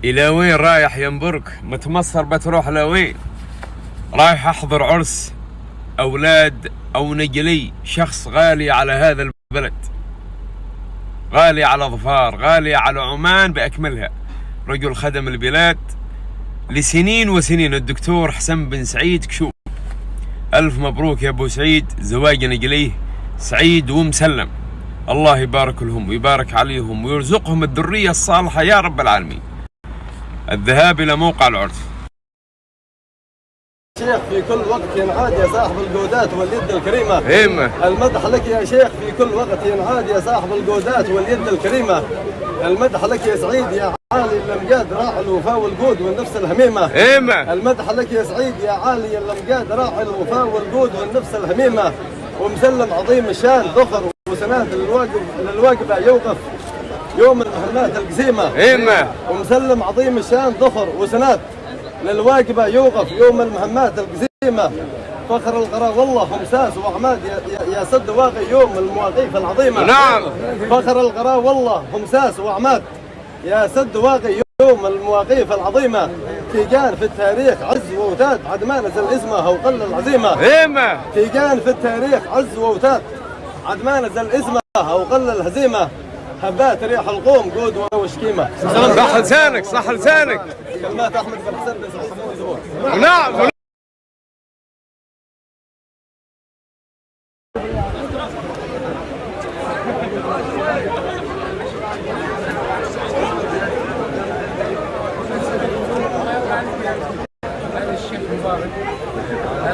إلى وين رايح ينبرك؟ متمصر بتروح لوين؟ رايح أحضر عرس أولاد أو نجلي شخص غالي على هذا البلد، غالي على ظفار، غالي على عمان بأكملها، رجل خدم البلاد لسنين وسنين، الدكتور حسن بن سعيد كشوف. ألف مبروك يا أبو سعيد، زواج نجليه سعيد ومسلم. الله يبارك لهم ويبارك عليهم ويرزقهم الذرية الصالحة يا رب العالمين. الذهاب إلى موقع العرس. شيخ في كل وقت ينعاد يا صاحب الجودات واليد الكريمة. المدح لك يا شيخ في كل وقت ينعاد يا صاحب الجودات واليد الكريمة. المدح لك يا سعيد يا عالي الامجاد راعي الوفاء والجود والنفس الهميمة. المدح لك يا سعيد يا عالي الامجاد راعي الوفاء والجود والنفس الهميمة. ومسلم عظيم الشان ذخر وسناد للواقبة يوقف يوم المهمات القسيمة. ومسلم عظيم الشان ذخر وسناد للواقبة يوقف يوم المهمات القسيمة. فخر القرى والله خمساس وعماد يا سد واقي يوم المواقيف العظيمة. نعم. فخر القرى والله خمساس وعماد يا سد واقي يوم المواقيف العظيمة. تيجان في التاريخ عز ووتاد عد ما نزل اسمه وقل العزيمة. تيجان في التاريخ عز ووتاد عد ما نزل اسمه وقل الهزيمة. هبات ريح القوم قود وشكيمة. صح لسانك صح لسانك. كلمات أحمد بن حسن بن سعيد حمود زبور. نعم.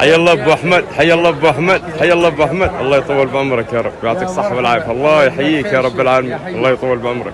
حي الله ابو احمد، حي الله ابو احمد، حي الله ابو احمد، الله يطول بعمرك يا رب، يعطيك الصحه والعافيه، الله يحييك يا رب العالمين، الله يطول بعمرك.